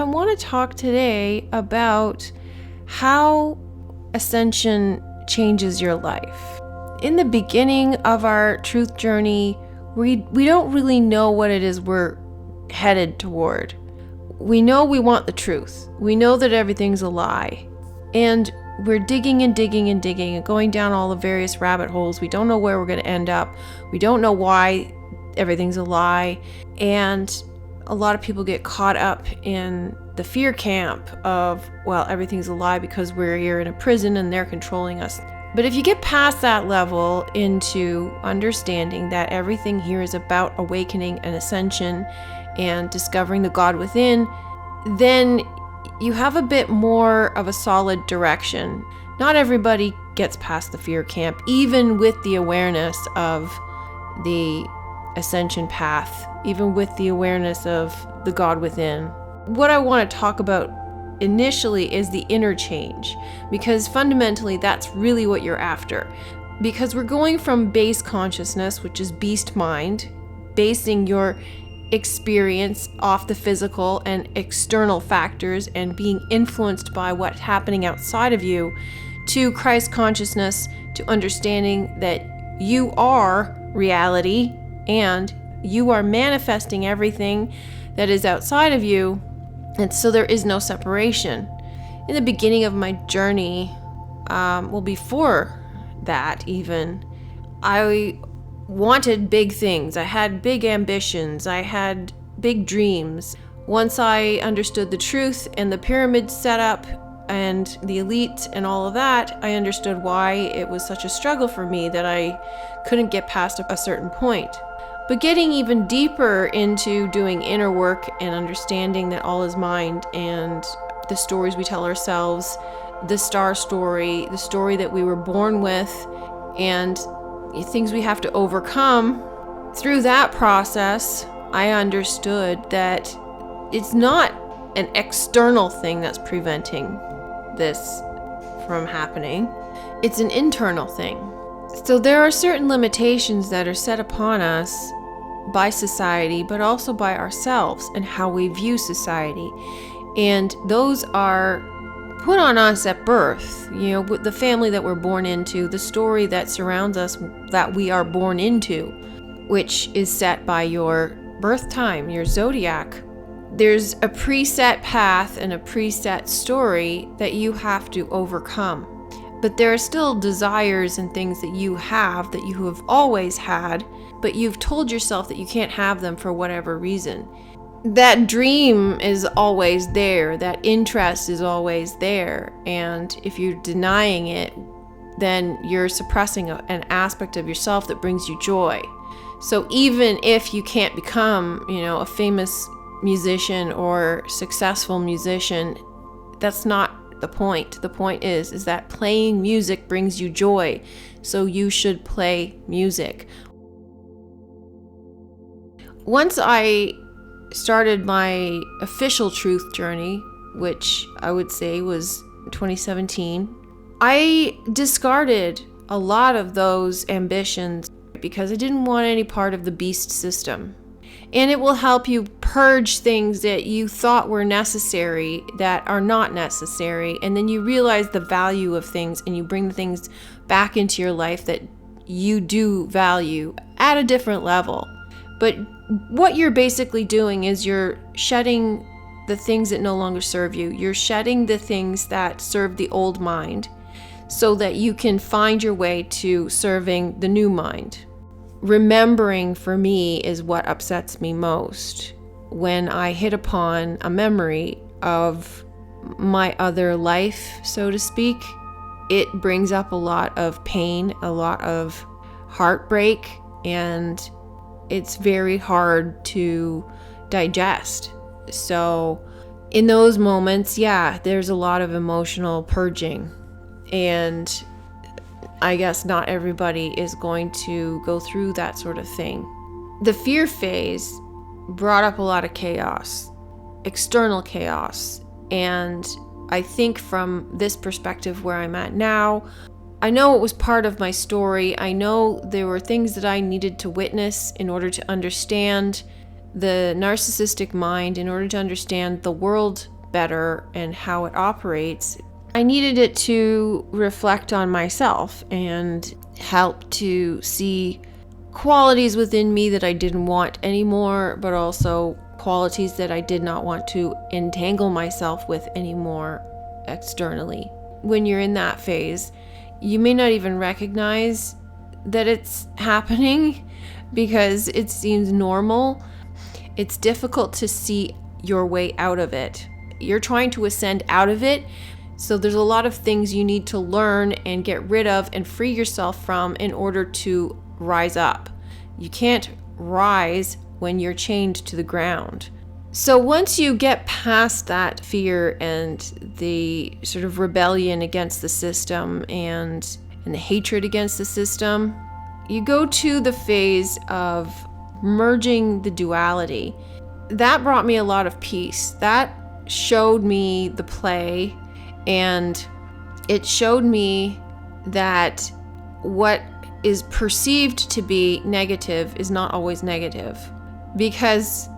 want to talk today about how Ascension changes your life. In the beginning of our truth journey, we don't really know what it is we're headed toward. We know we want the truth. We know that everything's a lie. And we're digging and digging and digging and going down all the various rabbit holes. We don't know where we're going to end up. We don't know why everything's a lie. And a lot of people get caught up in the fear camp of, well, everything's a lie because we're here in a prison and they're controlling us. But if you get past that level into understanding that everything here is about awakening and ascension and discovering the God within, then you have a bit more of a solid direction. Not everybody gets past the fear camp, even with the awareness of the ascension path, even with the awareness of the God within. What I want to talk about initially is the interchange, because fundamentally that's really what you're after. Because we're going from base consciousness, which is beast mind, basing your experience off the physical and external factors and being influenced by what's happening outside of you, to Christ consciousness, to understanding that you are reality and you are manifesting everything that is outside of you, and so there is no separation. In the beginning of my journey, before that even, I wanted big things. I had big ambitions. I had big dreams. Once I understood the truth and the pyramid setup and the elite and all of that, I understood why it was such a struggle for me that I couldn't get past a certain point. But getting even deeper into doing inner work and understanding that all is mind and the stories we tell ourselves, the star story, the story that we were born with, and things we have to overcome. Through that process, I understood that it's not an external thing that's preventing this from happening. It's an internal thing. So there are certain limitations that are set upon us by society, but also by ourselves and how we view society. And those are put on us at birth, with the family that we're born into, the story that surrounds us that we are born into, which is set by your birth time, your zodiac. There's a preset path and a preset story that you have to overcome. But there are still desires and things that you have always had, but you've told yourself that you can't have them for whatever reason. That dream is always there, that interest is always there, and if you're denying it, then you're suppressing an aspect of yourself that brings you joy. So even if you can't become, a famous musician or successful musician, that's not the point. The point is that playing music brings you joy, so you should play music. Once I started my official truth journey, which I would say was 2017, I discarded a lot of those ambitions because I didn't want any part of the beast system. And it will help you purge things that you thought were necessary that are not necessary. And then you realize the value of things and you bring the things back into your life that you do value at a different level. But what you're basically doing is you're shedding the things that no longer serve you. You're shedding the things that serve the old mind so that you can find your way to serving the new mind. Remembering for me is what upsets me most. When I hit upon a memory of my other life, so to speak, it brings up a lot of pain, a lot of heartbreak, and it's very hard to digest. So in those moments, there's a lot of emotional purging. And I guess not everybody is going to go through that sort of thing. The fear phase brought up a lot of chaos, external chaos. And I think from this perspective where I'm at now, I know it was part of my story. I know there were things that I needed to witness in order to understand the narcissistic mind, in order to understand the world better and how it operates, I needed it to reflect on myself and help to see qualities within me that I didn't want anymore, but also qualities that I did not want to entangle myself with anymore externally. When you're in that phase, you may not even recognize that it's happening because it seems normal. It's difficult to see your way out of it. You're trying to ascend out of it, so there's a lot of things you need to learn and get rid of and free yourself from in order to rise up. You can't rise when you're chained to the ground. So once you get past that fear and the sort of rebellion against the system and the hatred against the system, you go to the phase of merging the duality. That brought me a lot of peace. That showed me the play, and it showed me that what is perceived to be negative is not always negative, because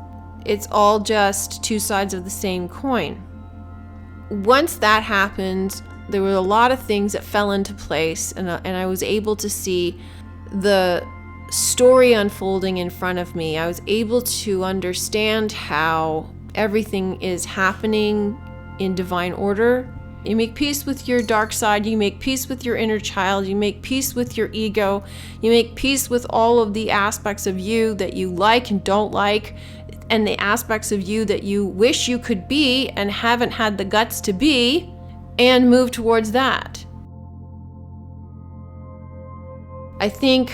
it's all just two sides of the same coin. Once that happened, there were a lot of things that fell into place, and I was able to see the story unfolding in front of me. I was able to understand how everything is happening in divine order. You make peace with your dark side, you make peace with your inner child, you make peace with your ego, you make peace with all of the aspects of you that you like and don't like, and the aspects of you that you wish you could be and haven't had the guts to be, and move towards that. I think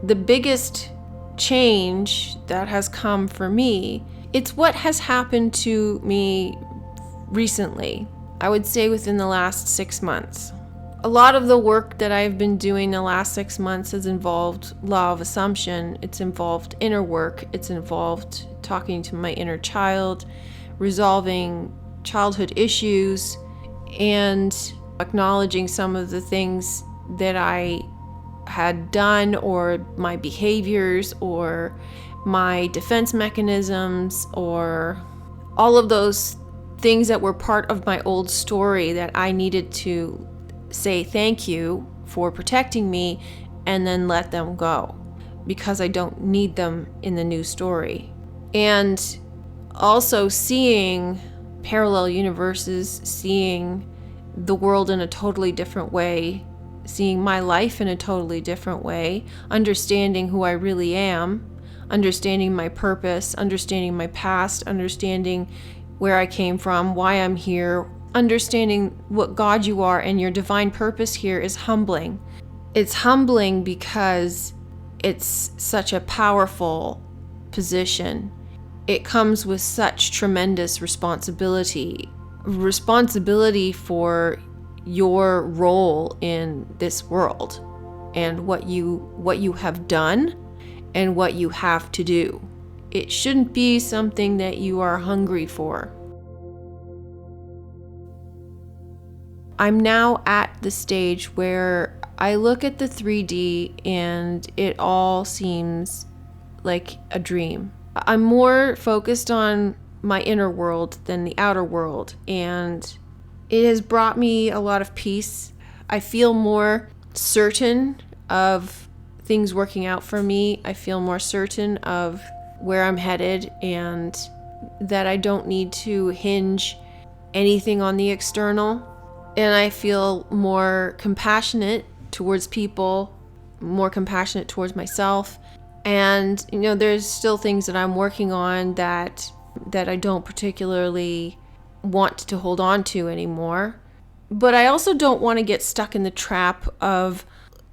the biggest change that has come for me, it's what has happened to me recently. I would say within the last 6 months. A lot of the work that I've been doing the last 6 months has involved law of assumption. It's involved inner work. It's involved talking to my inner child, resolving childhood issues, and acknowledging some of the things that I had done, or my behaviors, or my defense mechanisms, or all of those things that were part of my old story that I needed to say thank you for protecting me and then let them go because I don't need them in the new story. And also seeing parallel universes, seeing the world in a totally different way, seeing my life in a totally different way, understanding who I really am, understanding my purpose, understanding my past, understanding where I came from, why I'm here, understanding what God you are and your divine purpose here is humbling. It's humbling because it's such a powerful position. It comes with such tremendous responsibility for your role in this world and what you have done and what you have to do. It shouldn't be something that you are hungry for. I'm now at the stage where I look at the 3D and it all seems like a dream. I'm more focused on my inner world than the outer world, and it has brought me a lot of peace. I feel more certain of things working out for me. I feel more certain of where I'm headed, and that I don't need to hinge anything on the external. And I feel more compassionate towards people, more compassionate towards myself. And, there's still things that I'm working on that I don't particularly want to hold on to anymore. But I also don't want to get stuck in the trap of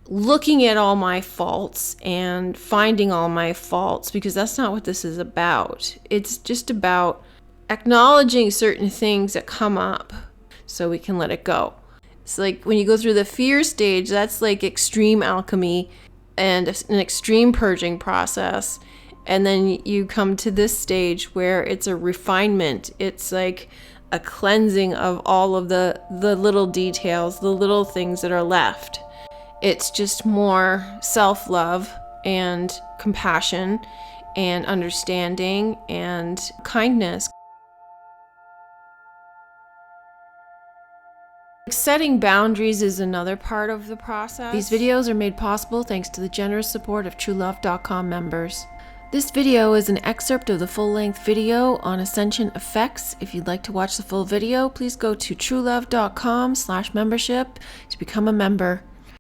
looking at all my faults and finding all my faults, because that's not what this is about. It's just about acknowledging certain things that come up so we can let it go. It's like when you go through the fear stage, that's like extreme alchemy and an extreme purging process. And then you come to this stage where it's a refinement. It's like a cleansing of all of the little details, the little things that are left. It's just more self-love and compassion and understanding and kindness. Setting boundaries is another part of the process. These videos are made possible thanks to the generous support of TrueLove.com members. This video is an excerpt of the full-length video on Ascension effects. If you'd like to watch the full video, please go to TrueLove.com/membership to become a member.